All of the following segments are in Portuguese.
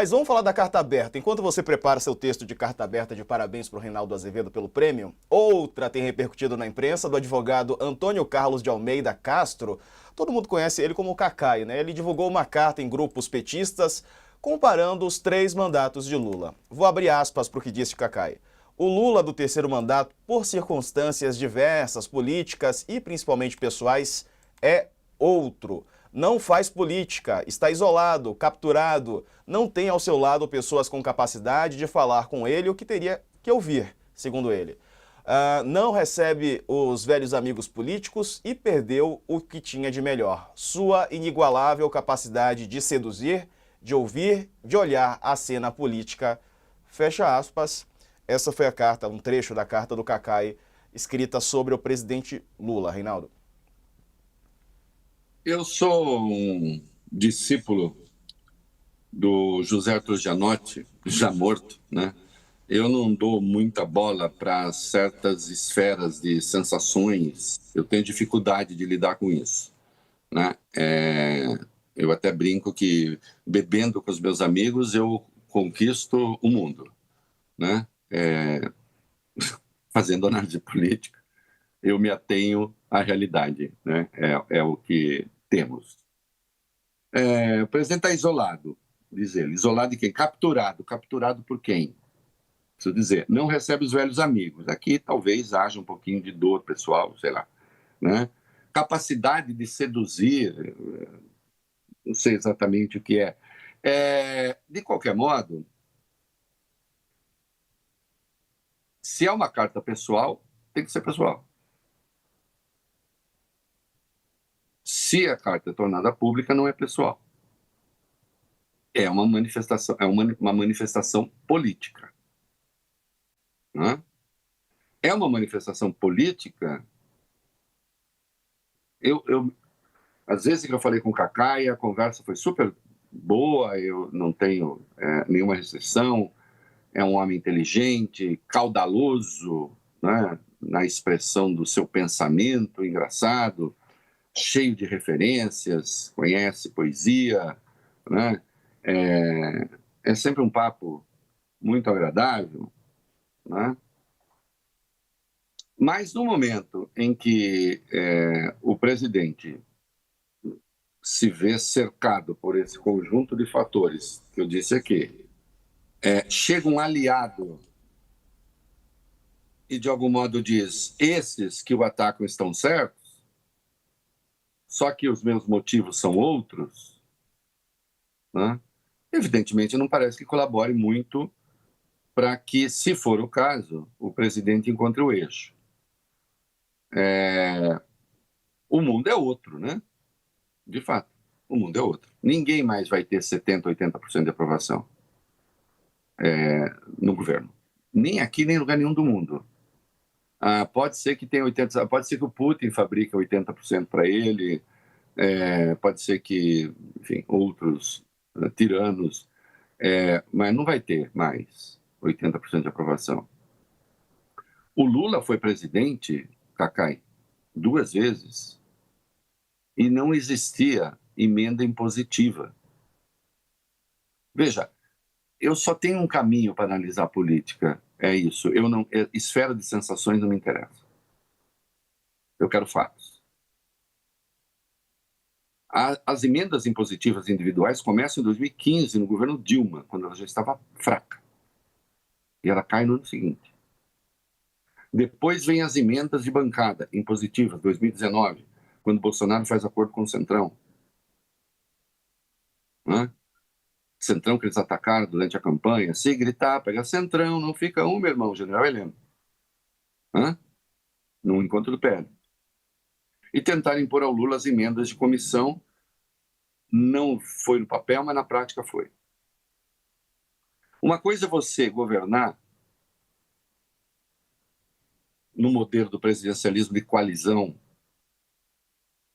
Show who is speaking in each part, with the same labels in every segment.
Speaker 1: Mas vamos falar da carta aberta. Enquanto você prepara seu texto de carta aberta de parabéns para o Reinaldo Azevedo pelo prêmio, outra tem repercutido na imprensa do advogado Antônio Carlos de Almeida Castro. Todo mundo conhece ele como Cacai, né? Ele divulgou uma carta em grupos petistas comparando os 3 mandatos de Lula. Vou abrir aspas para o que disse Cacai. O Lula do terceiro mandato, por circunstâncias diversas, políticas e principalmente pessoais, é outro. Não faz política, está isolado, capturado, não tem ao seu lado pessoas com capacidade de falar com ele o que teria que ouvir, segundo ele. Não recebe os velhos amigos políticos e perdeu o que tinha de melhor: sua inigualável capacidade de seduzir, de ouvir, de olhar a cena política. Fecha aspas. Essa foi a carta, um trecho da carta do Cacai, escrita sobre o presidente Lula. Reinaldo.
Speaker 2: Eu sou um discípulo do José Arthur Gianotti, já morto, né? Eu não dou muita bola para certas esferas de sensações, eu tenho dificuldade de lidar com isso, né? Eu até brinco que, bebendo com os meus amigos, eu conquisto o mundo, né? Fazendo análise política, eu me atenho à realidade, né? É o que temos. O presidente está isolado, diz ele. Isolado de quem? Capturado. Capturado por quem? Preciso dizer, não recebe os velhos amigos. Aqui talvez haja um pouquinho de dor pessoal, sei lá. Né? Capacidade de seduzir, não sei exatamente o que é. De qualquer modo, se é uma carta pessoal, tem que ser pessoal. Se a carta é tornada pública, não é pessoal. É uma manifestação, uma manifestação política. Né? É uma manifestação política. Às vezes que eu falei com o Cacai, a conversa foi super boa, eu não tenho nenhuma restrição, é um homem inteligente, caudaloso, né, na expressão do seu pensamento, engraçado, cheio de referências, conhece poesia, né? É sempre um papo muito agradável, né? Mas no momento em que o presidente se vê cercado por esse conjunto de fatores que eu disse aqui, chega um aliado e de algum modo diz: esses que o atacam estão certos, só que os meus motivos são outros, né? Evidentemente não parece que colabore muito para que, se for o caso, o presidente encontre o eixo. O mundo é outro, né? De fato, o mundo é outro. Ninguém mais vai ter 70%, 80% de aprovação no governo. Nem aqui, nem em lugar nenhum do mundo. Pode ser que tenha 80%, pode ser que o Putin fabrique 80% para ele, pode ser que, enfim, outros tiranos, mas não vai ter mais 80% de aprovação. O Lula foi presidente, Cacai, 2 vezes, e não existia emenda impositiva. Veja, eu só tenho um caminho para analisar a política, é isso. Esfera de sensações não me interessa. Eu quero fatos. As emendas impositivas individuais começam em 2015, no governo Dilma, quando ela já estava fraca. E ela cai no ano seguinte. Depois vem as emendas de bancada impositivas, 2019, quando Bolsonaro faz acordo com o Centrão. Né? Centrão que eles atacaram durante a campanha. Se gritar, pega Centrão, não fica um, meu irmão, General Heleno. No encontro do PL. E tentaram impor ao Lula as emendas de comissão. Não foi no papel, mas na prática foi. Uma coisa é você governar no modelo do presidencialismo de coalizão.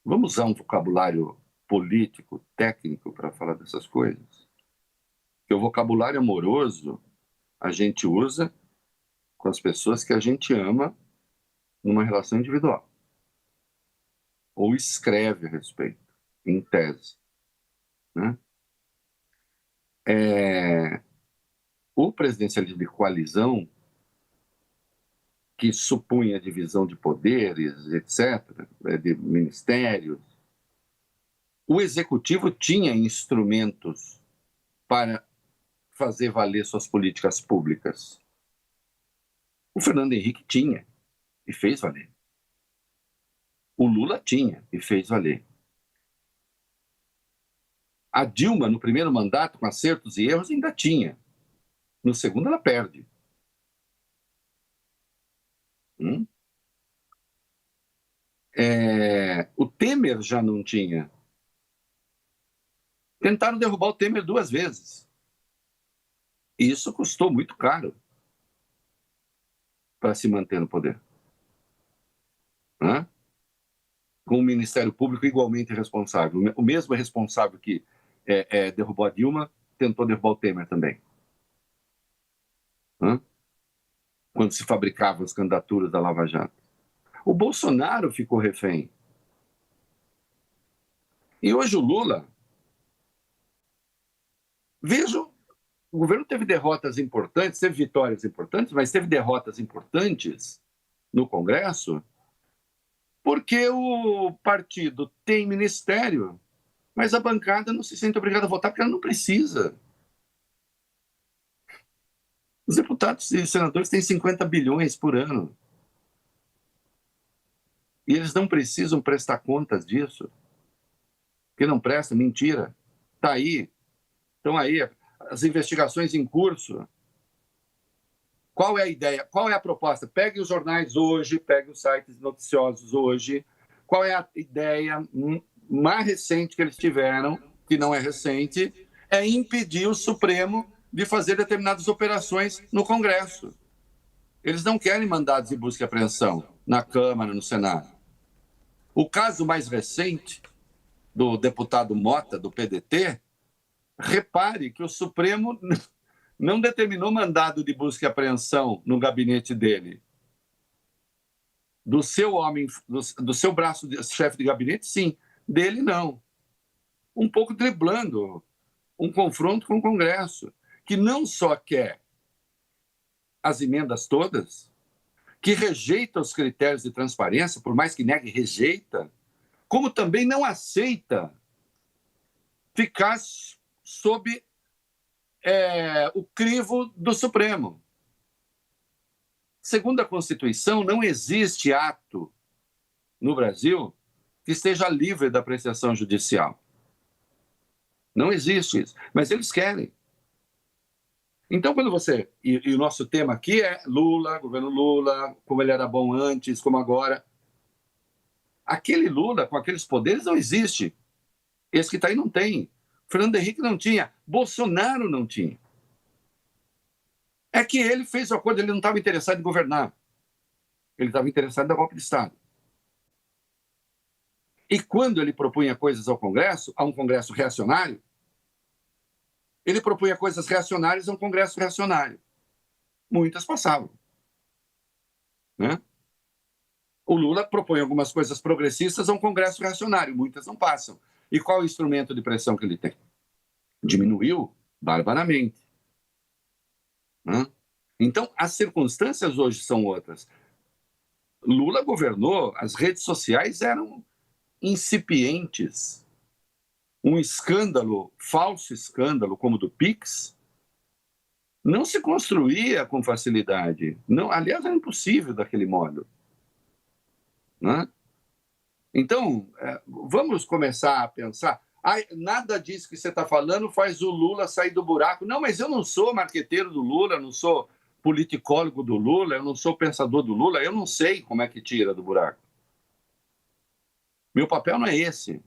Speaker 2: Vamos usar um vocabulário político, técnico, para falar dessas coisas. Porque o vocabulário amoroso a gente usa com as pessoas que a gente ama numa relação individual. Ou escreve a respeito, em tese. Né? O presidencialismo de coalizão, que supunha divisão de poderes, etc., de ministérios, o executivo tinha instrumentos para fazer valer suas políticas públicas. O Fernando Henrique tinha e fez valer. O Lula tinha e fez valer. A Dilma, no primeiro mandato, com acertos e erros, ainda tinha. No segundo, ela perde. O Temer já não tinha. Tentaram derrubar o Temer 2 vezes. E isso custou muito caro para se manter no poder. Com o Ministério Público igualmente responsável. O mesmo responsável que derrubou a Dilma, tentou derrubar o Temer também. Quando se fabricavam as candidaturas da Lava Jato. O Bolsonaro ficou refém. E hoje o Lula... Vejo, o governo teve derrotas importantes, teve vitórias importantes, mas teve derrotas importantes no Congresso, porque o partido tem ministério, mas a bancada não se sente obrigada a votar porque ela não precisa. Os deputados e senadores têm 50 bilhões por ano. E eles não precisam prestar contas disso. Que não presta, mentira. Está aí. Estão aí as investigações em curso. Qual é a ideia? Qual é a proposta? Pegue os jornais hoje, pegue os sites noticiosos hoje. Qual é a ideia mais recente que eles tiveram, que não é recente, é impedir o Supremo de fazer determinadas operações no Congresso. Eles não querem mandados de busca e apreensão na Câmara, no Senado. O caso mais recente do deputado Mota, do PDT, repare que o Supremo não determinou mandado de busca e apreensão no gabinete dele. Do seu homem, do seu braço de chefe de gabinete, sim. Dele, não. Um pouco driblando um confronto com o Congresso, que não só quer as emendas todas, que rejeita os critérios de transparência, por mais que negue, rejeita, como também não aceita ficar sob o crivo do Supremo. Segundo a Constituição, não existe ato no Brasil que esteja livre da apreciação judicial. Não existe isso, mas eles querem. Então, quando você... E o nosso tema aqui é Lula, governo Lula, como ele era bom antes, como agora. Aquele Lula, com aqueles poderes, não existe. Esse que está aí não tem. Fernando Henrique não tinha. Bolsonaro não tinha. É que ele fez o acordo, ele não estava interessado em governar. Ele estava interessado em dar golpe de Estado. E quando ele propunha coisas ao Congresso, a um Congresso reacionário, ele propunha coisas reacionárias a um Congresso reacionário. Muitas passavam. O Lula propõe algumas coisas progressistas a um Congresso reacionário, muitas não passam. E qual é o instrumento de pressão que ele tem? Diminuiu barbaramente. Então, as circunstâncias hoje são outras. Lula governou, as redes sociais eram incipientes. Um escândalo, falso escândalo, como o do Pix, não se construía com facilidade. Não, aliás, era impossível daquele modo. Então, vamos começar a pensar. Nada disso que você está falando faz o Lula sair do buraco. Não, mas eu não sou marqueteiro do Lula, eu não sou politicólogo do Lula, eu não sou pensador do Lula, eu não sei como é que tira do buraco. Meu papel não é esse.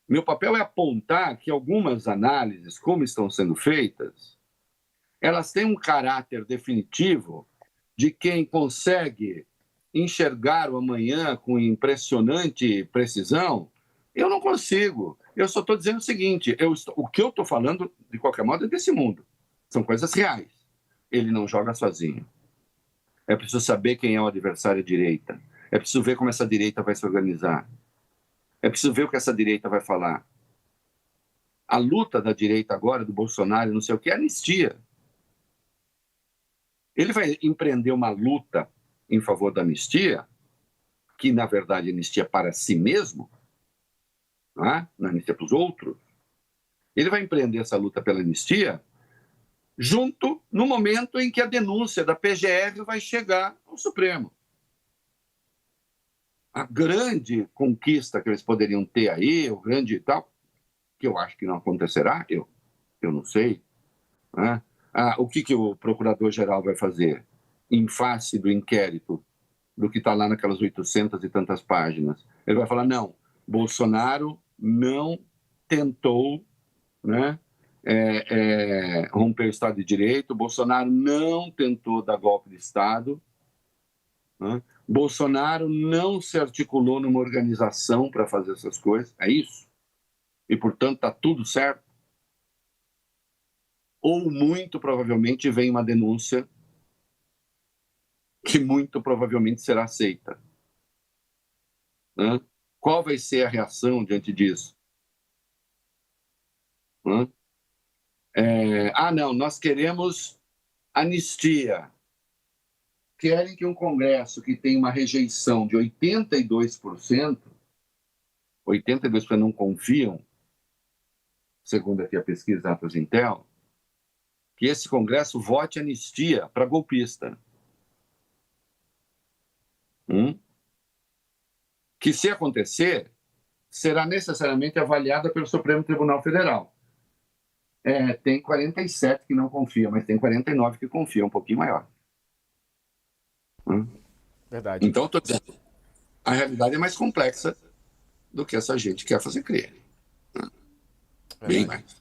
Speaker 2: Meu papel é apontar que algumas análises, como estão sendo feitas, elas têm um caráter definitivo de quem consegue enxergar o amanhã com impressionante precisão. Eu não consigo. Eu só estou dizendo o seguinte, o que eu estou falando, de qualquer modo, é desse mundo. São coisas reais. Ele não joga sozinho. É preciso saber quem é o adversário à direita. É preciso ver como essa direita vai se organizar. É preciso ver o que essa direita vai falar. A luta da direita agora, do Bolsonaro, não sei o que, é anistia. Ele vai empreender uma luta em favor da anistia, que, na verdade, anistia para si mesmo, não é? Não anistia para os outros. Ele vai empreender essa luta pela anistia junto no momento em que a denúncia da PGR vai chegar ao Supremo. A grande conquista que eles poderiam ter aí, o grande e tal, que eu acho que não acontecerá, eu não sei, né? O que o procurador-geral vai fazer em face do inquérito, do que está lá naquelas 800 e tantas páginas? Ele vai falar, não, Bolsonaro não tentou, né, romper o Estado de Direito, Bolsonaro não tentou dar golpe de Estado, né? Bolsonaro não se articulou numa organização para fazer essas coisas, é isso? E, portanto, está tudo certo? Ou, muito provavelmente, vem uma denúncia que muito provavelmente será aceita, né? Qual vai ser a reação diante disso? Né? Não, nós queremos anistia. Querem que um Congresso que tem uma rejeição de 82% não confiam, segundo aqui a pesquisa Atos Intel, que esse Congresso vote anistia para golpista. Que, se acontecer, será necessariamente avaliada pelo Supremo Tribunal Federal. Tem 47 que não confiam, mas tem 49 que confiam, um pouquinho maior.
Speaker 1: Verdade.
Speaker 2: Então, estou dizendo, a realidade é mais complexa do que essa gente quer fazer crer. Bem mais.